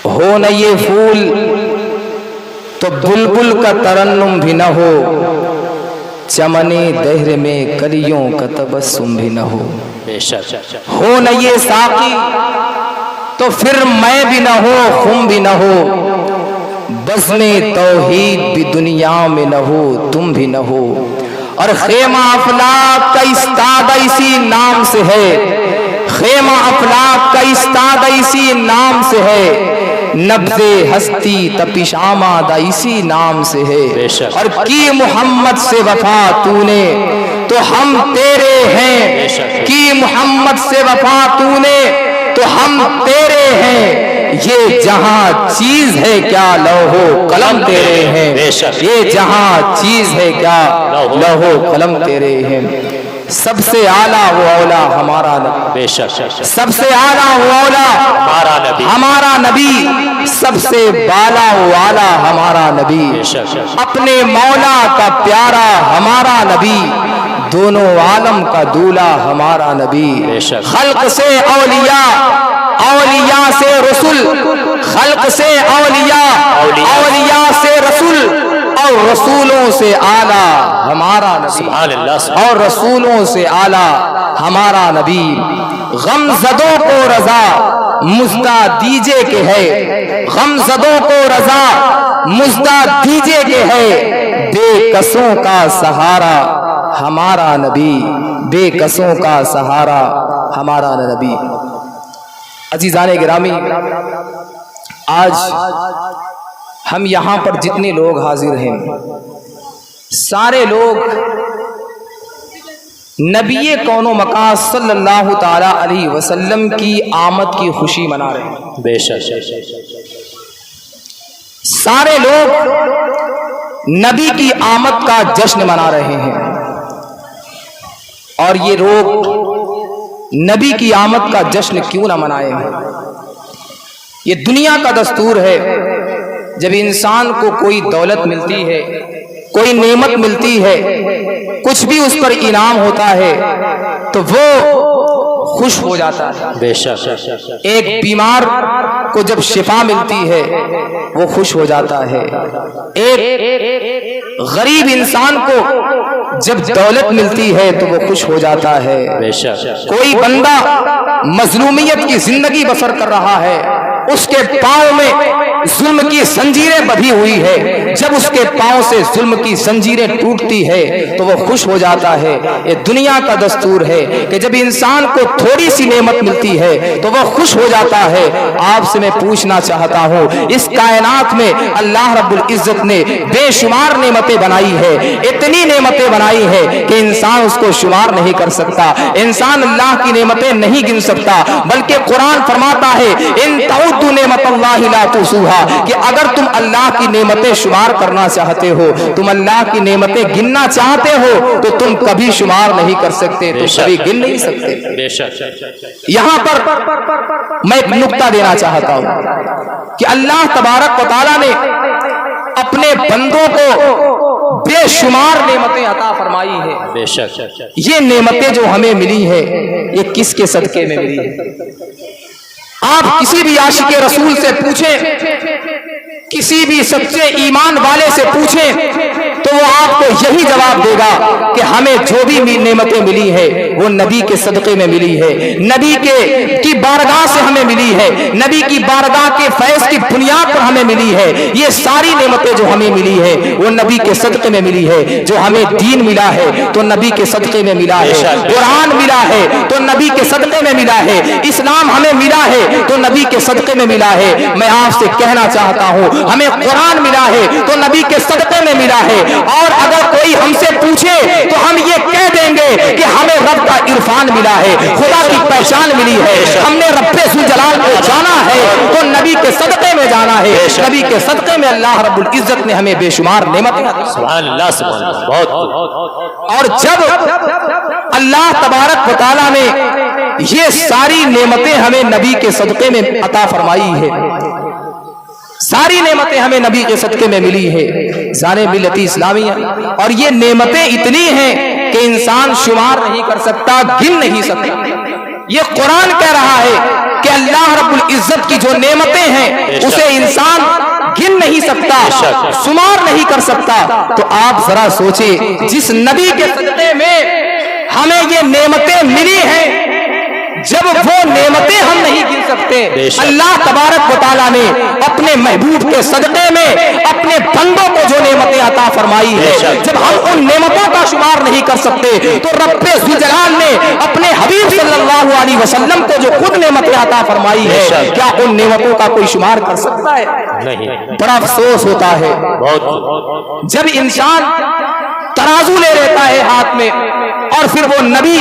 ہو نہ یہ پھول تو بلبل کا ترنم بھی نہ ہو، چمنے دہر میں کلیوں کا تبسم بھی نہ ہو۔ بے شک ہو نہ یہ ساقی تو پھر میں بھی نہ ہو، خم بھی نہ ہو، بزم توحید بھی دنیا میں نہ ہو، تم بھی نہ ہو۔ اور خیمہ افلاک کا استادہ اسی نام سے ہے، خیمہ افلاک کا استادہ اسی نام سے ہے، نبض ہستی تپش آمادہ اسی نام سے ہے۔ اور کی محمد سے وفا تو نے تو ہم تیرے ہیں، کی محمد سے وفا تو نے تو ہم تیرے ہیں، یہ جہاں چیز ہے کیا لوح و قلم تیرے ہیں، یہ جہاں چیز ہے کیا لوح و قلم تیرے ہیں۔ سب سے اعلیٰ وہ اولا ہمارا نبی، بے شک سب سے اعلیٰ وہ اولا ہمارا نبی، ہمارا نبی، سب سے بالا وہ اعلیٰ ہمارا نبی، اپنے مولا کا پیارا ہمارا نبی، دونوں عالم کا دولہ ہمارا نبی۔ خلق سے اولیاء، اولیاء سے رسول، خلق سے اولیاء، اولیاء سے رسول، اور رسولوں سے اعلیٰ ہمارا نبی، سبحان اللہ، اور رسولوں سے اعلیٰ ہمارا نبی۔ غم زدوں کو رضا مژدہ دیجے کہ ہے، غم زدوں کو رضا مژدہ دیجے کہ ہے، بے کسوں کا سہارا ہمارا نبی، بے کسوں کا سہارا ہمارا نبی۔ عزیزان گرامی، آج ہم یہاں پر جتنے لوگ حاضر ہیں، سارے لوگ نبی کون و مکان صلی اللہ تعالی علیہ وسلم کی آمد کی خوشی منا رہے ہیں۔ بے شک سارے لوگ نبی کی آمد کا جشن منا رہے ہیں، اور یہ لوگ نبی کی آمد کا جشن کیوں نہ منائے ہیں؟ یہ دنیا کا دستور ہے، جب انسان کو کوئی دولت ملتی ہے، کوئی نعمت ملتی ہے، کچھ بھی اس پر انعام ہوتا ہے تو وہ خوش ہو جاتا ہے۔ بے شک ایک بیمار کو جب شفا ملتی ہے وہ خوش ہو جاتا ہے، ایک غریب انسان کو جب دولت ملتی ہے تو وہ خوش ہو جاتا ہے۔ بے شک کوئی بندہ مظلومیت کی زندگی بسر کر رہا ہے، اس کے پاؤں میں ظلم کی زنجیریں بندھی ہوئی ہے، جب اس کے پاؤں سے ظلم کی زنجیریں ٹوٹتی ہے تو وہ خوش ہو جاتا ہے۔ یہ دنیا کا دستور ہے کہ جب انسان کو تھوڑی سی نعمت ملتی ہے تو وہ خوش ہو جاتا ہے۔ آپ سے میں پوچھنا چاہتا ہوں، اس کائنات میں اللہ رب العزت نے بے شمار نعمتیں بنائی ہے، اتنی نعمتیں بنائی ہے کہ انسان اس کو شمار نہیں کر سکتا، انسان اللہ کی نعمتیں نہیں گن سکتا، بلکہ قرآن فرماتا ہے ان تعدوا نعمت اللہ لا تحصوها، کہ اگر تم اللہ کی نعمتیں شمار کرنا چاہتے ہو، تم اللہ کی نعمتیں گننا چاہتے ہو تو تم کبھی شمار نہیں کر سکتے، تم کبھی گن نہیں سکتے۔ بے شک یہاں پر میں ایک نقطہ دینا چاہتا ہوں کہ اللہ تبارک و تعالیٰ نے اپنے بندوں کو بے شمار نعمتیں عطا فرمائی ہے۔ بے شک یہ نعمتیں جو ہمیں ملی ہے یہ کس کے صدقے میں ملی ہے؟ آپ کسی بھی عاشق رسول سے پوچھیں، کسی بھی سچے ایمان والے سے پوچھیں تو وہ آپ کو یہی جواب دے گا کہ ہمیں جو بھی نعمتیں ملی ہے وہ نبی کے صدقے میں ملی ہے، نبی کی بارگاہ سے ہمیں ملی ہے، نبی کی بارگاہ کے فیض کی بنیاد پر ہمیں ملی ہے۔ یہ ساری نعمتیں جو ہمیں ملی ہے وہ نبی کے صدقے میں ملی ہے۔ جو ہمیں دین ملا ہے تو نبی کے صدقے میں ملا ہے، قرآن ملا ہے تو نبی کے صدقے میں ملا ہے، اسلام ہمیں ملا ہے تو نبی کے صدقے میں ملا ہے۔ میں آپ سے کہنا چاہتا ہوں، ہمیں قرآن ملا ہے تو نبی کے صدقے میں ملا ہے، اور اگر کوئی ہم سے پوچھے تو ہم یہ کہہ دیں گے کہ ہمیں رب کا عرفان ملا ہے، خدا کی پہچان ملی ہے، ہم نے رب ذوالجلال کو جانا ہے تو نبی کے صدقے میں جانا ہے، نبی کے صدقے میں اللہ رب العزت نے ہمیں بے شمار نعمتیں دی۔ سبحان اللہ سبحان اللہ، بہت اور جب اللہ تبارک و تعالیٰ نے یہ ساری نعمتیں ہمیں نبی کے صدقے میں عطا فرمائی ہے، ساری نعمتیں ہمیں نبی کے صدقے میں ملی ہے، ذات ملت اسلامیہ، اور یہ نعمتیں اتنی ہیں کہ انسان شمار نہیں کر سکتا، گن نہیں سکتا۔ یہ قرآن کہہ رہا ہے کہ اللہ رب العزت کی جو نعمتیں ہیں اسے انسان گن نہیں سکتا، شمار نہیں کر سکتا۔ تو آپ ذرا سوچیں، جس نبی کے صدقے میں ہمیں یہ نعمتیں ملی ہیں، جب وہ نعمتیں ہم نہیں گن سکتے، اللہ تبارک و تعالیٰ نے اپنے محبوب کے صدقے میں اپنے بندوں کو جو نعمتیں عطا فرمائی ہے، جب ہم ان نعمتوں کا شمار نہیں کر سکتے تو رب ذوالجلال نے اپنے حبیب صلی اللہ علیہ وسلم کو جو خود نعمتیں عطا فرمائی ہے، کیا ان نعمتوں کا کوئی شمار کر سکتا ہے؟ نہیں۔ بڑا افسوس ہوتا ہے جب انسان ترازو لے لیتا ہے ہاتھ میں اور پھر وہ نبی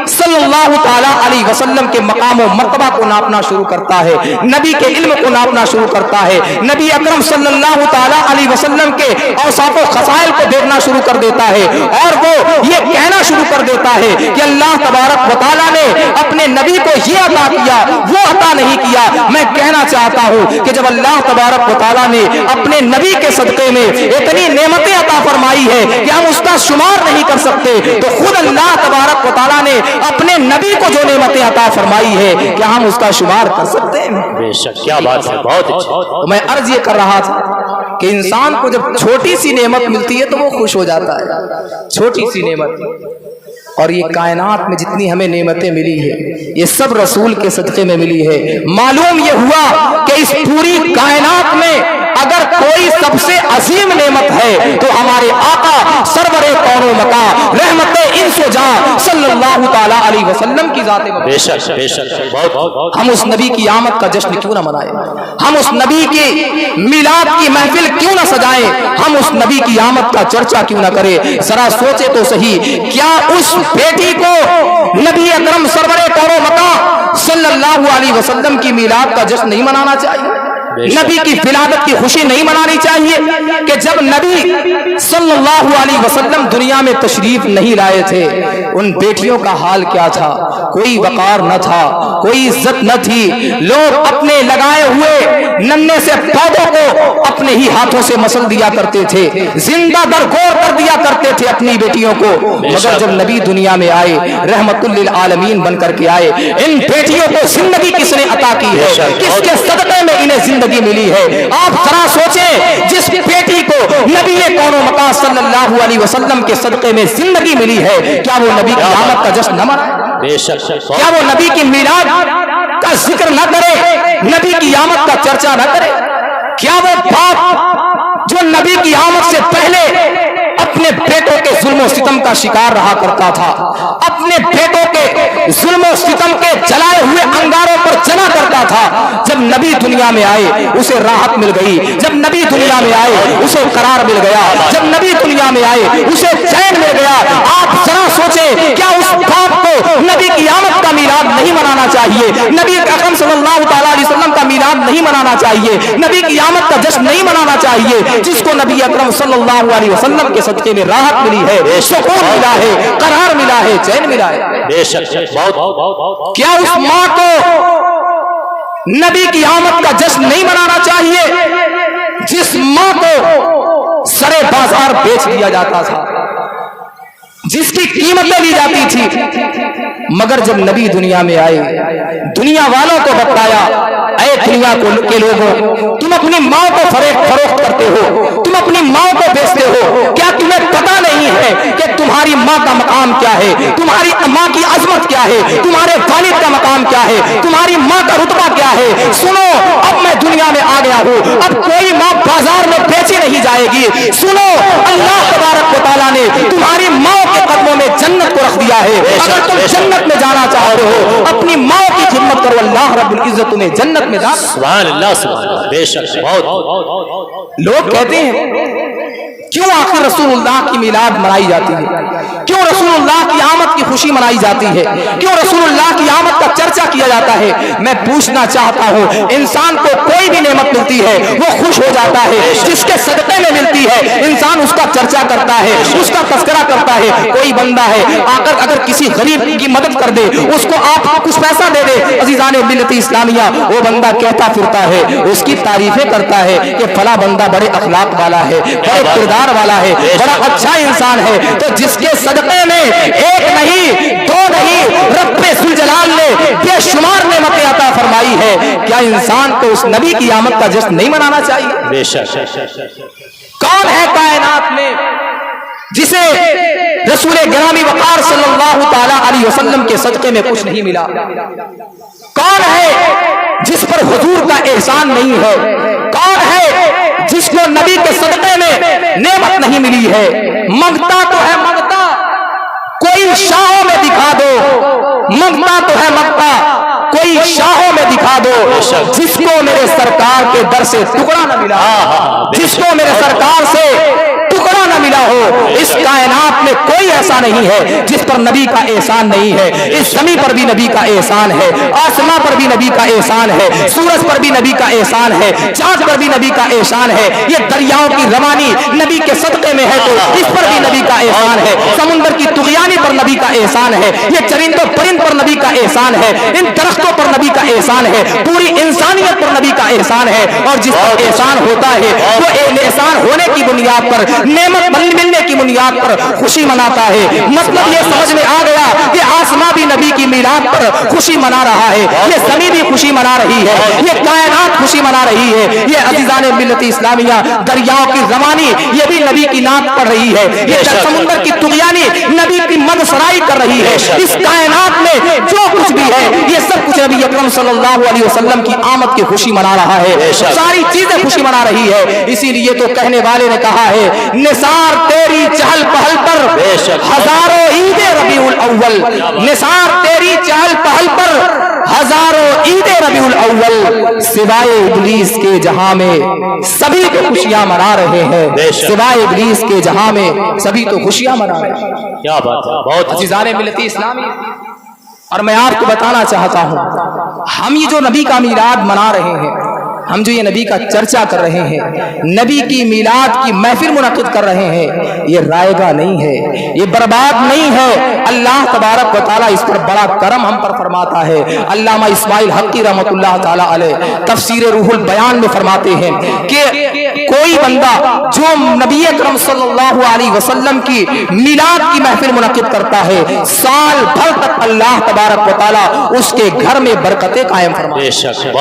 صلی اللہ تعالی علیہ وسلم کے مقام و مرتبہ کو ناپنا شروع کرتا ہے، نبی کے علم کو ناپنا شروع کرتا ہے، نبی اکرم صلی اللہ تعالی علیہ وسلم کے اوصاف و خصائل کو دیکھنا شروع کر دیتا ہے، اور وہ یہ کہنا شروع کر دیتا ہے کہ اللہ تبارک و تعالی نے اپنے نبی کو یہ عطا کیا، وہ عطا نہیں کیا۔ میں کہنا چاہتا ہوں کہ جب اللہ تبارک و تعالی نے اپنے نبی کے صدقے میں اتنی نعمتیں عطا فرمائی ہے کہ ہم اس کا شمار نہیں کر سکتے، تو خود اللہ تبارک و تعالیٰ نے اپنے نبی کو جو نعمتیں عطا فرمائی ہے کیا ہم اس کا شمار کر سکتے ہیں؟ بے شک، کیا بات ہے، بہت اچھی۔ میں عرض یہ کر رہا تھا کہ انسان کو جب چھوٹی سی نعمت ملتی ہے تو وہ خوش ہو جاتا ہے، چھوٹی سی نعمت، اور یہ کائنات میں جتنی ہمیں نعمتیں ملی ہے یہ سب رسول کے صدقے میں ملی ہے۔ معلوم یہ ہوا کہ اس پوری کائنات میں اگر کوئی سب سے عظیم نعمت ہے تو ہمارے آقا سرور کون و مکان رحمت انس و جان صلی اللہ تعالی علیہ وسلم کی ذات مبارک۔ بے شک، بے شک، بہت۔ ہم اس نبی کی آمد کا جشن کیوں نہ منائیں، ہم اس نبی کی میلاد کی محفل کیوں نہ سجائیں، ہم اس نبی کی آمد کا چرچا کیوں نہ کریں۔ ذرا سوچے تو صحیح، کیا اس بیٹی کو نبی اکرم سرور کون و مکان صلی اللہ علیہ وسلم کی میلاد کا جشن نہیں منانا چاہیے؟ نبی کی ولادت کی خوشی نہیں منانی چاہیے کہ جب نبی صلی اللہ علیہ وسلم دنیا میں تشریف نہیں لائے تھے ان بیٹیوں کا حال کیا تھا؟ کوئی وقار نہ تھا، کوئی عزت نہ تھی، لوگ اپنے لگائے ہوئے ننھے سے پودوں کو اپنے ہی ہاتھوں سے مسل دیا کرتے تھے، زندہ درگور کر دیا کرتے تھے اپنی بیٹیوں کو، مگر جب نبی دنیا میں آئے رحمت للعالمین بن کر کے آئے، ان بیٹیوں کو زندگی کس نے عطا کی ہے؟ کس کے صدقے میں انہیں زندگی ملی ہے؟ آپ ذرا سوچیں، جس بیٹی کو نبی کون و مکان صلی اللہ علیہ وسلم کے صدقے میں زندگی ملی ہے، کیا وہ نبی کی آمد کا جشن نہ منائے؟ بے شک، کیا وہ نبی کی میلاد کا ذکر نہ کرے، نبی کی آمد کا چرچا نہ کرے؟ کیا وہ باپ جو نبی کی آمد سے پہلے اپنے بیٹوں کے ظلم و ستم کا شکار رہا کرتا تھا، اپنے بیٹوں کے ظلم و ستم کے جلائے ہوئے انگاروں پر جلا کرتا تھا، جب نبی دنیا میں آئے اسے راحت مل گئی، جب نبی دنیا میں آئے اسے قرار مل گیا، جب نبی دنیا میں آئے اسے چین مل گیا۔ آپ ذرا سوچیں، کیا اس باپ کو نبی کی آمد کا میلاد نہیں منانا چاہیے؟ نبی اکرم صلی اللہ تعالی علیہ وسلم کا میلاد نہیں منانا چاہیے؟ نبی کی آمد کا جشن نہیں منانا چاہیے؟ جس کو نبی اکرم صلی اللہ علیہ وسلم کے صدقے میں راحت ملی ہے، سکون ملا ہے، قرار ملا ہے، چین ملا ہے۔ بے شک، بہت۔ کیا اس ماں کو نبی کی آمد کا جشن نہیں منانا چاہیے جس ماں کو سرے بازار بیچ دیا جاتا تھا، جس کی قیمتیں لی جاتی تھی، مگر جب نبی دنیا میں آئے دنیا والوں کو بتایا، اے دنیا کے لوگوں، تم اپنی ماں کو فروخت کرتے ہو، تم اپنی ماں کو بیچتے ہو، کیا تمہیں پتہ نہیں ہے کہ تمہاری ماں کا مقام کیا ہے، تمہاری ماں کی عظمت کیا ہے، تمہارے والد کا مقام کیا ہے، تمہاری ماں کا رتبہ کیا ہے؟ سنو، اب میں دنیا میں آ گیا ہوں، اب کوئی ماں بازار میں بیچی نہیں جائے گی۔ سنو، اللہ تبارک و تعالیٰ نے تمہاری ماں کے قدموں میں جنت کو رکھ دیا ہے، اگر تم جنت میں جانا چاہتے ہو اپنی ماں کی خدمت کرو، اللہ رب العزت تمہیں جنت میں جانا۔ سبحان اللہ، سبحان اللہ، بے شک، بہت۔ لوگ کہتے ہیں کیوں آخر رسول اللہ کی میلاد منائی جاتی ہے، کیوں رسول اللہ کی آمد کی خوشی منائی جاتی ہے، کیوں رسول اللہ کی آمد کا چرچا کیا جاتا ہے؟ میں پوچھنا چاہتا ہوں، انسان کو کوئی بھی نعمت ملتی ہے وہ خوش ہو جاتا ہے، جس کے صدقے میں ملتی ہے انسان اس کا چرچا کرتا ہے، اس کا تذکرہ کرتا ہے۔ کوئی بندہ ہے اگر کسی غریب کی مدد کر دے، اس کو آپ کچھ پیسہ دے دے، عزیزان ملت اسلامیہ، وہ بندہ کہتا پھرتا ہے، اس کی تعریفیں کرتا ہے کہ فلاں بندہ بڑے اخلاق والا ہے، بڑے کردار والا ہے، بڑا اچھا انسان ہے۔ تو جس کے صدقے صدقے میں ایک نہیں دو نہیں رب ذوالجلال نے بے شمار نعمتیں عطا فرمائی ہے. کیا انسان کو اس نبی کی آمد کا جشن نہیں منانا چاہیے؟ بے شک. کون ہے کائنات میں جسے رسول گرامی وقار صلی اللہ تعالی علیہ وسلم کے صدقے میں کچھ نہیں ملا؟ کون ہے جس پر حضور کا احسان نہیں ہے؟ کون ہے جس کو نبی کے صدقے میں نعمت نہیں ملی ہے؟ منگتا تو ہے منگتا، کوئی شاہوں میں دکھا دو. منگتا تو ہے منگتا، کوئی شاہوں میں دکھا دو جس کو میرے سرکار کے در سے ٹکڑا نہ ملا، جس کو میرے سرکار سے ٹکڑا نہ ملا ہو. اس کائنات میں کوئی ایسا نہیں ہے جس پر نبی کا احسان نہیں ہے. اس زمین پر بھی نبی کا احسان ہے، آسمان پر بھی نبی کا احسان ہے، سورج پر بھی نبی کا احسان ہے، چاند پر بھی نبی کا احسان ہے. یہ دریاؤں کی روانی نبی کے صدقے میں ہے تو اس پر بھی نبی کا احسان ہے. سمندر کی طغیانی پر نبی کا احسان ہے. یہ چرند و پرند پر نبی کا احسان ہے. ان درختوں پر نبی کا احسان ہے. پوری انسانیت پر نبی کا احسان ہے. اور جس پر احسان ہوتا ہے وہ احسان ہونے کی بنیاد پر، نعمت ملنے کی بنیاد پر خوشی مناتا ہے. مطلب یہ سمجھ میں آ گیا کہ آسمان بھی نبی کی میلاد پر خوشی منا رہا ہے، یہ زمین بھی خوشی منا رہی ہے، یہ کائنات خوشی منا رہی ہے. یہ عزیزان ملت اسلامیہ دریاؤں کی روانی یہ بھی نبی کی نعت پڑھ رہی ہے. یہ سمندر کی طغیانی نبی کی مدسرائی کر رہی ہے. اس کائنات میں جو کچھ بھی ہے یہ سب کچھ نبی اکرم صلی اللہ علیہ وسلم کی آمد کی خوشی منا رہا ہے. ساری چیزیں خوشی منا رہی ہے. اسی لیے تو کہنے والے نے کہا ہے نثار تیری چہل پہل پر ہزاروں عید ربیع الاول. نثار تیری چہل پہل پر ہزاروں عید ربیع الاول. سوائے ابلیس کے جہاں میں سبھی کو خوشیاں منا رہے ہیں. سوائے ابلیس کے جہاں میں سبھی تو خوشیاں منا رہے ہیں. کیا بات ہے، بہت عزیزان ملت اسلامی. اور میں آپ کو بتانا چاہتا ہوں ہم یہ جو نبی کا میلاد منا رہے ہیں، ہم جو یہ نبی کا چرچا کر رہے ہیں، نبی کی میلاد کی محفل منعقد کر رہے ہیں، یہ رائے گاہ نہیں ہے، یہ برباد نہیں ہے. اللہ تبارک و تعالیٰ اس پر بڑا کرم ہم پر فرماتا ہے. علامہ اسماعیل حقی رحمۃ اللہ تعالیٰ علیہ تفسیر روح البیان میں فرماتے ہیں کہ کوئی بندہ جو نبی اکرم صلی اللہ علیہ وسلم کی میلاد کی محفل منعقد کرتا ہے، سال بھر تک اللہ تبارک و تعالیٰ اس کے گھر میں برکتیں قائم فرماتے ہیں.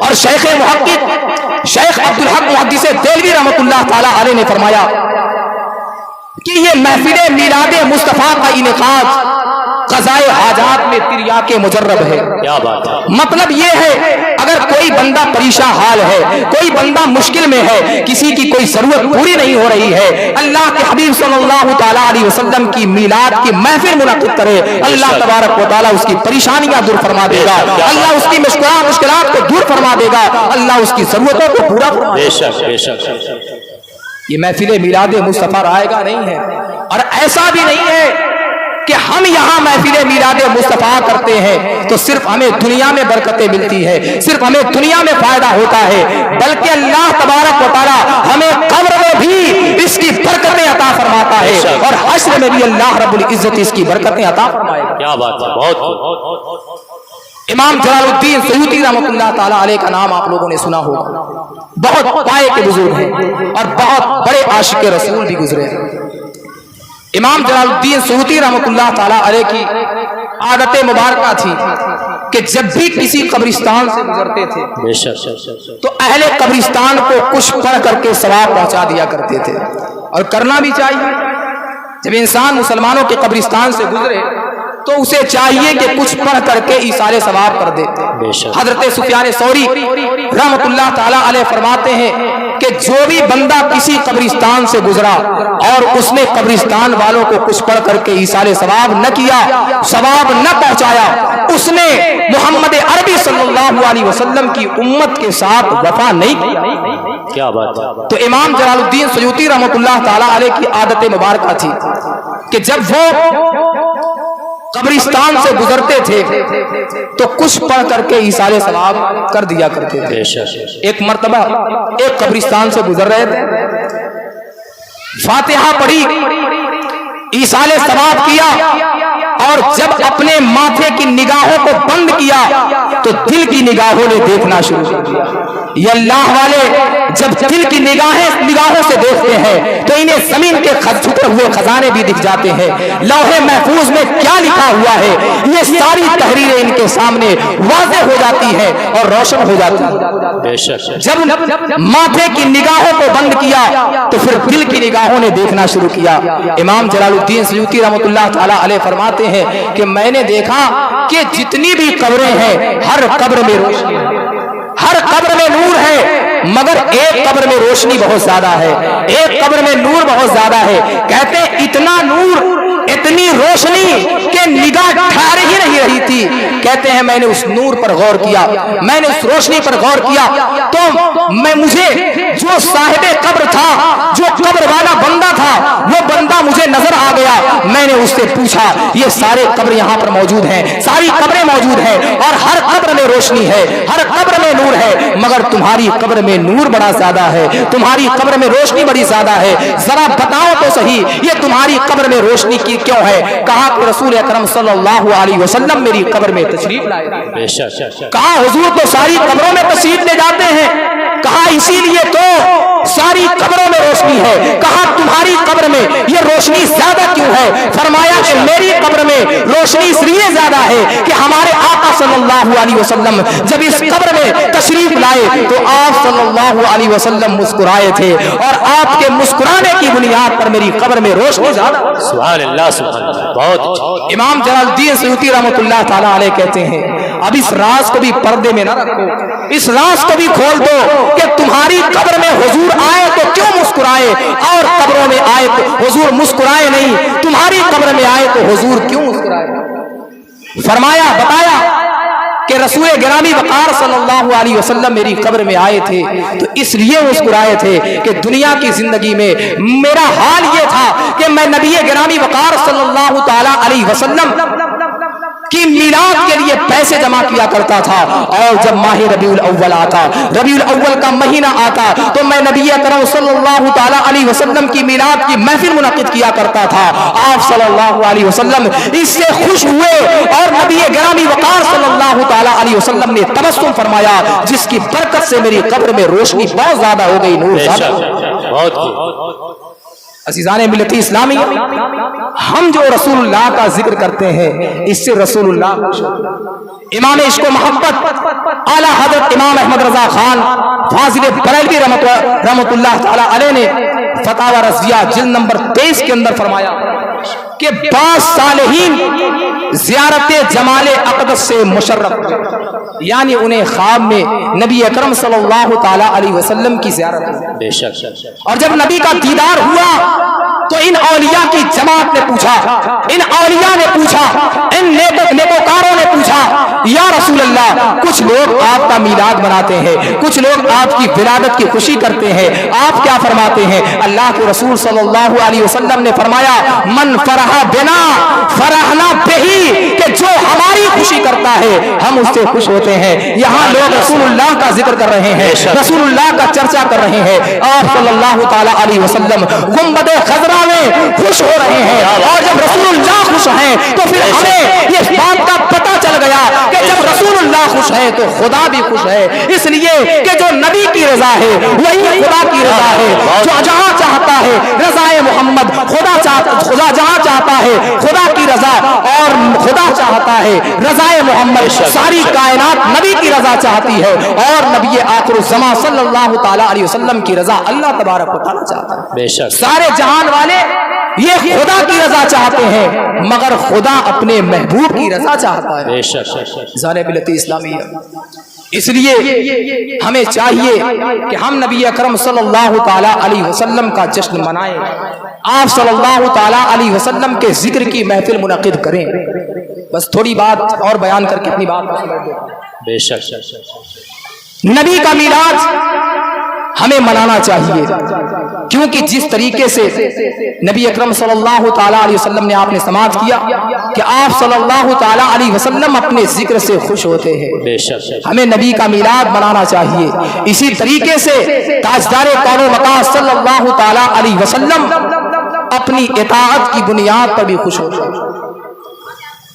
اور شیخ محقق شیخ عبدالحق محدث دہلوی رحمۃ اللہ تعالیٰ علیہ نے فرمایا کہ یہ محفل میلاد مصطفیٰ کا انعقاد قضائے حاجات میں تریاق مجرب ہے. کیا بات ہے. مطلب یہ ہے اگر کوئی بندہ پریشان حال ہے، کوئی بندہ مشکل میں ہے، کسی کی کوئی ضرورت پوری نہیں ہو رہی ہے، اللہ کے حبیب صلی اللہ تعالیٰ علیہ وسلم کی میلاد کی محفل منعقد کرے، اللہ تبارک و تعالیٰ اس کی پریشانیاں دور فرما دے گا، اللہ اس کی مشکلات کو دور فرما دے گا، اللہ اس کی ضرورتوں کو پورا فرما دے گا. بے شک. یہ محفل میلاد مصطفیٰ رائے گا نہیں ہے. اور ایسا بھی نہیں ہے کہ ہم یہاں محفل میلاد مصطفیٰ کرتے ہیں تو صرف ہمیں دنیا میں برکتیں ملتی ہے، صرف ہمیں دنیا میں فائدہ ہوتا ہے، بلکہ اللہ تبارک و تعالیٰ ہمیں قبر میں بھی اس کی برکتیں عطا فرماتا ہے اور حشر میں بھی اللہ رب العزت اس کی برکتیں عطا فرمائے گا. کیا بات ہے. بہت. امام جلال الدین سیوطی رحمۃ اللہ تعالیٰ علیہ کا نام آپ لوگوں نے سنا ہوگا. بہت پائے کے بزرگ ہیں اور بہت بڑے عاشق رسول بھی گزرے ہیں. امام جلال الدین سیوطی رحمۃ اللہ تعالیٰ علیہ کی عادت مبارکہ تھی کہ جب بھی کسی قبرستان سے گزرتے تھے بے شک. تو اہل قبرستان کو کچھ پڑھ کر کے ثواب پہنچا دیا کرتے تھے، اور کرنا بھی چاہیے. جب انسان مسلمانوں کے قبرستان سے گزرے تو اسے چاہیے کہ کچھ پڑھ کر کے ایثار ثواب کر دے. حضرت سفیان ثوری رحمۃ اللہ تعالیٰ علیہ فرماتے ہیں کہ جو بھی بندہ کسی قبرستان سے گزرا اور اس نے قبرستان والوں کو کچھ پڑھ کر کے ایثار ثواب نہ کیا، ثواب نہ پہنچایا، اس نے محمد عربی صلی اللہ علیہ وسلم کی امت کے ساتھ وفا نہیں کیا. کیا بات ہے. تو امام جلال الدین سیوطی رحمۃ اللہ تعالیٰ علیہ کی عادت مبارکہ تھی کہ جب وہ قبرستان سے گزرتے تھے تو کچھ پڑھ کر کے ایثار ثواب کر دیا کرتے تھے. ایک مرتبہ ایک قبرستان سے گزر رہے تھے، فاتحہ پڑھی، ایثار ثواب کیا، اور جب اپنے ماتھے کی نگاہوں کو بند کیا تو دل کی نگاہوں نے دیکھنا شروع کیا. یہ اللہ والے جب دل کی نگاہوں سے دیکھتے ہیں تو انہیں زمین کے چھپے ہوئے خزانے بھی دکھ جاتے ہیں. لوح محفوظ میں کیا لکھا ہوا ہے یہ ساری تحریریں ان کے سامنے واضح ہو جاتی ہے اور روشن ہو جاتی ہے. جب ماتھے کی نگاہوں کو بند کیا تو پھر دل کی نگاہوں نے دیکھنا شروع کیا. امام جلال الدین سیوطی رحمۃ اللہ تعالی علیہ فرماتے ہیں کہ میں نے دیکھا کہ جتنی بھی قبریں ہیں ہر قبر میں روشنی ہے, ہر قبر میں نور ہے, مگر ایک قبر میں روشنی بہت زیادہ ہے, ایک قبر میں نور بہت زیادہ ہے. کہتے اتنا نور اتنی روشنی کہ نگاہ ٹھہر ہی نہیں رہی تھی. کہتے ہیں میں نے اس نور پر غور کیا, میں نے اس روشنی پر غور کیا تو مجھے جو صاحب قبر تھا, جو قبر والا بندہ تھا, وہ بندہ مجھے نظر آ گیا. میں نے اس سے پوچھا یہ سارے قبر یہاں پر موجود ہیں, ساری قبریں موجود ہیں اور ہر قبر میں روشنی ہے, ہر قبر میں نور ہے, مگر تمہاری قبر میں نور بڑا زیادہ ہے, تمہاری قبر میں روشنی بڑی زیادہ ہے. ذرا بتاؤ تو صحیح یہ تمہاری قبر میں روشنی کی کیوں ہے؟ کہا کہ رسول اکرم صلی اللہ علیہ وسلم میری قبر میں تشریف لائے. کہا حضور تو ساری قبروں میں تشریف لے جاتے ہیں. کہا اسی لیے تو ساری قبروں میں روشنی ہے. کہا تمہاری قبر میں یہ روشنی زیادہ کیوں ہے؟ فرمایا کہ میری قبر میں روشنی اس لیے زیادہ ہے کہ ہمارے آقا صلی اللہ علیہ وسلم جب اس قبر میں تشریف لائے تو آپ صلی اللہ علیہ وسلم مسکرائے تھے اور آپ کے مسکرانے کی بنیاد پر میری قبر میں روشنی زیادہ. سبحان اللہ سبحان اللہ. بہت امام جلال الدین سیوطی رحمۃ اللہ تعالی علیہ کہتے ہیں اب اس راز کو بھی پردے میں نہ رکھو, اس راز کو بھی کھول دو کہ تمہاری قبر میں حضور آئے تو کیوں مسکرائے اور قبروں میں آئے تو حضور مسکرائے نہیں, تمہاری قبر میں آئے تو حضور کیوں مسکرائے؟ فرمایا بتایا کہ رسول گرامی وقار صلی اللہ علیہ وسلم میری قبر میں آئے تھے تو اس لیے مسکرائے تھے کہ دنیا کی زندگی میں میرا حال یہ تھا کہ میں نبی گرامی وقار صلی اللہ تعالی علیہ وسلم کی میلاد کے لیے پیسے جمع کیا کرتا تھا, اور جب ماہ ربیع الاول آتا, ربیع الاول کا مہینہ آتا تو میں نبی اکرم صلی اللہ تعالی علیہ وسلم کی میلاد کی محفل منعقد کیا کرتا تھا. آپ صلی اللہ علیہ وسلم اس سے خوش ہوئے اور نبی گرامی وقار صلی اللہ تعالی علیہ وسلم نے تبسم فرمایا جس کی برکت سے میری قبر میں روشنی بہت زیادہ ہو گئی, نور زیادہ. عزیزان ملت اسلامی, ہم جو رسول اللہ کا ذکر کرتے ہیں اس سے رسول اللہ امام عشق و محبت اعلیٰ حضرت امام احمد رضا خان فاضل بریلوی رحمۃ اللہ تعالی علیہ نے فتاوی رضویہ جلد نمبر 23 کے اندر فرمایا کہ بعض صالحین زیارت جمال اقدس سے مشرف, یعنی انہیں خواب میں نبی اکرم صلی اللہ تعالی علیہ وسلم کی زیارت ہوئی, اور جب نبی کا دیدار ہوا تو ان اولیاء کی جماعت نے پوچھا, ان اولیاء نے پوچھا, ان نیکوکاروں نے پوچھا یا رسول اللہ کچھ لوگ آپ کا میلاد مناتے ہیں, کچھ لوگ آپ کی ولادت کی خوشی کرتے ہیں, آپ کیا فرماتے ہیں؟ اللہ کے رسول صلی اللہ علیہ وسلم نے فرمایا من فرح بنا فرحنا بہی, کہ جو ہماری خوشی کرتا ہے ہم اس سے خوش ہوتے ہیں. یہاں لوگ رسول اللہ کا ذکر کر رہے ہیں, رسول اللہ کا چرچا کر رہے ہیں, آپ صلی اللہ تعالی علیہ وسلم گنبد خضرا میں خوش ہو رہے ہیں, اور جب رسول اللہ خوش ہیں تو پھر ہمیں یہ بات کا پتہ چل گیا کہ جب رسول اللہ خوش ہے تو خدا بھی خوش ہے, اس لیے کہ جو نبی کی رضا ہے وہی خدا کی رضا ہے. جو جہاں چاہتا ہے رضا محمد, خدا جہاں چاہتا ہے خدا کی رضا, اور خدا چاہتا ہے رضا محمد. ساری کائنات نبی کی رضا چاہتی ہے اور نبی آخر الزمان صلی اللہ تعالی علیہ وسلم کی رضا اللہ تبارک و تعالی چاہتا ہے. بے شک سارے جہان والے یہ خدا کی رضا چاہتے ہیں مگر خدا اپنے محبوب کی رضا چاہتا ہے. بے شک ذالے ملت اسلامیہ, اس لیے ہمیں چاہیے کہ ہم نبی اکرم صلی اللہ تعالی علیہ وسلم کا جشن منائیں, آپ صلی اللہ تعالی علیہ وسلم کے ذکر کی محفل منعقد کریں. بس تھوڑی بات اور بیان کر کے اپنی بات. بے شک نبی کا میلاد ہمیں منانا چاہیے, کیونکہ جس طریقے سے نبی اکرم صلی اللہ تعالی علیہ وسلم نے آپ نے سماعت کیا کہ آپ صلی اللہ تعالی علیہ وسلم اپنے ذکر سے خوش ہوتے ہیں, ہمیں نبی کا میلاد منانا چاہیے. اسی طریقے سے تاجدار کون و مقام صلی اللہ تعالی علیہ وسلم اپنی اطاعت کی بنیاد پر بھی خوش ہوتے ہیں.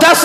10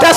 10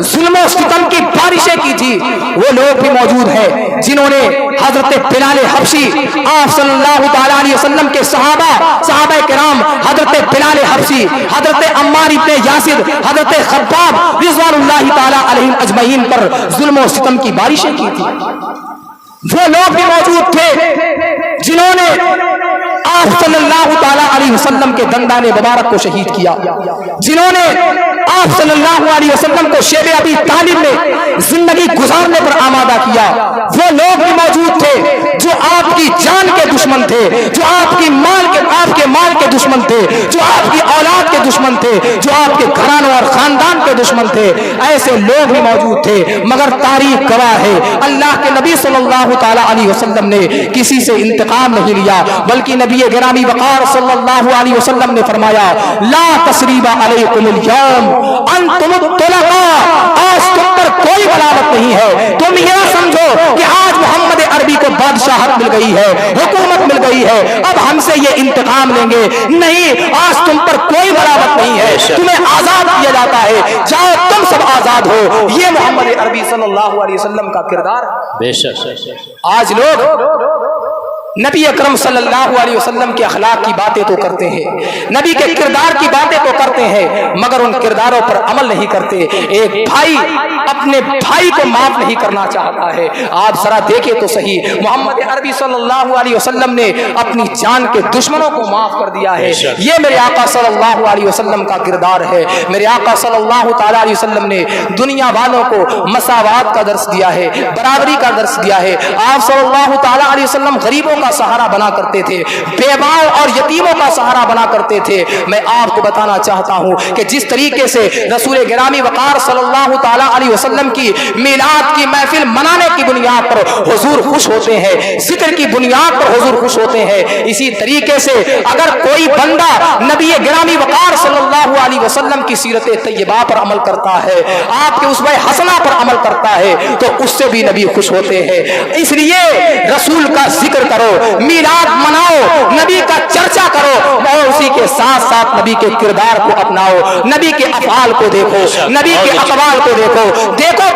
ظلم و ستم کی بارشیں کی تھی، وہ لوگ بھی موجود ہیں جنہوں نے حضرت بلال حبشی، آپ صلی اللہ تعالی علیہ وسلم کے صحابہ کرام، حضرت بلال حبشی، حضرت عمار ابن یاسر، حضرت خباب رضوان اللہ تعالی علیہم اجمعین پر ظلم و ستم کی بارشیں کی تھی۔ وہ لوگ بھی موجود تھے جنہوں نے آپ صلی اللہ تعالی علیہ وسلم کے دندان مبارک کو شہید کیا، جنہوں نے آپ صلی اللہ علیہ وسلم کو شیب ابی طالب میں زندگی گزارنے پر آمادہ کیا۔ وہ لوگ بھی موجود تھے جو آپ کی جان کے دشمن تھے، جو آپ کے مال کے دشمن تھے، جو آپ کی اولاد کے دشمن تھے، جو آپ کے گھرانوں اور خاندان کے دشمن تھے۔ ایسے لوگ بھی موجود تھے، مگر تاریخ گواہ ہے اللہ کے نبی صلی اللہ تعالی علیہ وسلم نے کسی سے انتقام نہیں لیا، بلکہ نبی گرامی وقار صلی اللہ علیہ وسلم نے فرمایا لا تثریب علیکم اليوم انتم الطلقاء، آج تم پر کوئی ملامت نہیں ہے، تم یہ سمجھو کہ آج محمد عربی کو بادشاہت مل گئی ہے، حکومت مل گئی ہے، اب ہم سے یہ انتقام لیں گے، نہیں، آج تم پر کوئی ملامت نہیں ہے، تمہیں آزاد کیا جاتا ہے، جاؤ تم سب آزاد ہو۔ یہ محمد عربی صلی اللہ علیہ وسلم کا کردار۔ بے شک آج لوگ نبی اکرم صلی اللہ علیہ وسلم کے اخلاق کی باتیں تو کرتے ہیں، نبی کے کردار کی باتیں تو کرتے ہیں، مگر ان کرداروں پر عمل نہیں کرتے۔ ایک بھائی اپنے بھائی کو معاف نہیں کرنا چاہتا ہے۔ آپ ذرا دیکھیں تو صحیح، محمد عربی صلی اللہ علیہ وسلم نے اپنی جان کے دشمنوں کو معاف کر دیا ہے۔ یہ میرے آقا صلی اللہ علیہ وسلم کا کردار ہے۔ میرے آقا صلی اللہ تعالی علیہ وسلم نے دنیا والوں کو مساوات کا درس دیا ہے، برابری کا درس دیا ہے۔ آپ صلی اللہ تعالی علیہ وسلم غریبوں کا سہارا بنا کرتے تھے، بیواؤں اور یتیموں کا سہارا بنا کرتے تھے۔ میں آپ کو بتانا چاہتا ہوں کہ جس طریقے سے رسول گرامی وقار صلی اللہ تعالی علیہ وسلم کی میلاد کی محفل منانے کی بنیاد پر حضور خوش ہوتے ہیں، ذکر کی بنیاد پر حضور خوش ہوتے ہیں، اسی طریقے سے اگر کوئی بندہ نبی گرامی وقار صلی اللہ علیہ وسلم کی سیرت طیبہ پر عمل کرتا ہے، آپ کے اسوہ حسنہ پر عمل کرتا ہے، تو اس سے بھی نبی خوش ہوتے ہیں۔ اس لیے رسول کا ذکر کرو، میلاد مناؤ، نبی کا چرچا کرو، اور اسی کے ساتھ ساتھ نبی کے کردار کو اپناؤ، نبی کے افعال کو دیکھو، نبی کے اقوال کو دیکھو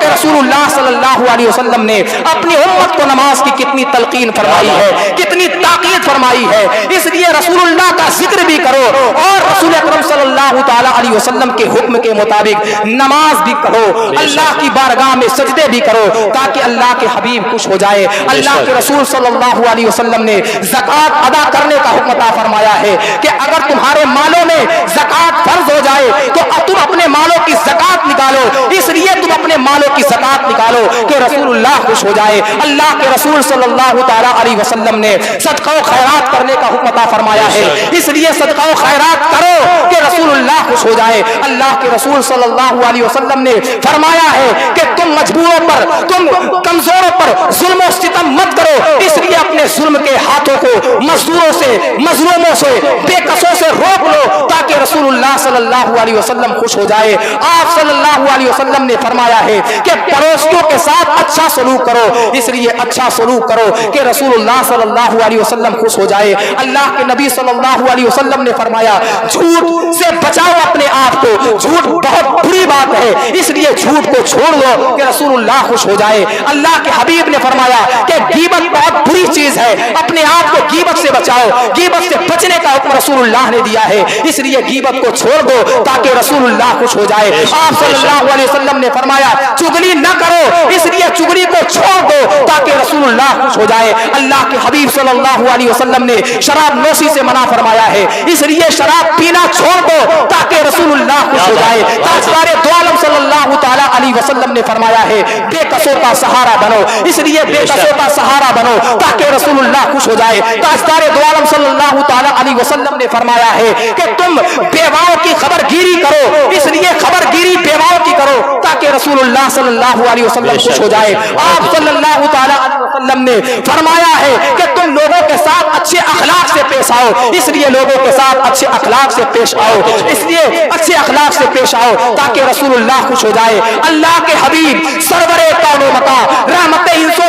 کہ رسول اللہ صلی اللہ علیہ وسلم نے اپنی امت کو نماز کی کتنی تلقین فرمائی ہے، کتنی تاکید فرمائی ہے۔ اس لیے رسول اللہ کا ذکر بھی کرو اور رسول اکرم صلی اللہ تعالی علیہ وسلم کے حکم کے مطابق نماز بھی کرو، اللہ کی بارگاہ میں سجدے بھی کرو، تاکہ اللہ کے حبیب خوش ہو جائے۔ اللہ کے رسول صلی اللہ علیہ وسلم نے زکات ادا کرنے کا حکم عطا فرمایا ہے کہ اگر تمہارے مالوں میں زکات فرض ہو جائے تو تم اپنے مالوں کی زکات نکالو، اس لیے تم اپنے مالوں کی زکات نکالو کہ رسول اللہ خوش ہو جائے۔ اللہ کے رسول صلی اللہ تعالی علیہ وسلم نے صدقہ و خیرات کرنے کا حکم عطا فرمایا ہے، اس لیے صدقہ و خیرات کرو کہ رسول اللہ خوش ہو جائے۔ اللہ کے رسول صلی اللہ علیہ وسلم نے فرمایا ہے کہ تم مجبوروں پر، تم کمزوروں پر ظلم و ستم مت کرو، اس لیے اپنے ظلم کے ہاتھوں کو مزدوروں سے، مظلوموں سے، بے قصوں سے روک لو تاکہ رسول اللہ صلی اللہ علیہ وسلم خوش ہو جائے۔ آپ صلی اللہ علیہ وسلم نے فرمایا ہے کہ پڑوسیوں کے ساتھ اچھا سلوک کرو، اس لیے اچھا سلوک کرو کہ رسول اللہ صلی اللہ علیہ وسلم خوش ہو جائے۔ اللہ کے نبی صلی اللہ علیہ وسلم نے فرمایا جھوٹ سے بچاؤ اپنے آپ کو، جھوٹ بہت بری بات ہے، اس لیے جھوٹ کو چھوڑ دو کہ رسول اللہ خوش ہو جائے۔ اللہ کے حبیب نے فرمایا کہ غیبت بہت بری چیز ہے، اپنے آپ کو غیبت سے بچاؤ، غیبت سے بچنے کا حکم رسول اللہ نے دیا ہے، اس لیے غیبت کو چھوڑ دو تاکہ رسول اللہ خوش ہو جائے۔ آپ صلی اللہ علیہ وسلم نے فرمایا چغلی نہ کرو، اس لیے چغلی کو چھوڑ دو تاکہ رسول اللہ خوش ہو جائے۔ اللہ کے حبیب صلی اللہ علیہ وسلم نے شراب نوشی سے منع فرمایا ہے، اس لیے شراب پینا چھوڑ دو تاکہ رسول اللہ خوش ہو جائے۔ تاجدار دو عالم صلی اللہ تعالی علیہ وسلم نے فرمایا ہے بے قصوں کا سہارا بنو، اس لیے بے قصوں کا سہارا بنو تاکہ رسول اللہ خوش ہو جائے۔ تاجدار دو عالم صلی اللہ تعالی علیہ وسلم نے فرمایا ہے کہ تم بیواؤں کی خبر گیری کرو، اس لیے خبر گیری بیواؤں کی کرو تاکہ رسول اللہ صلی اللہ علیہ وسلم خوش ہو جائے۔ آپ صلی اللہ تعالی علیہ وسلم نے فرمایا ہے کہ تم لوگوں کے ساتھ اچھے اخلاق سے پیش آؤ، اس لیے لوگوں کے ساتھ اچھے اخلاق سے پیش آؤ، اس لیے اچھے اخلاق سے پیش آؤ تاکہ رسول اللہ خوش ہو جائے۔ اللہ کے حبیب سرور کون و مکان رحمت انس و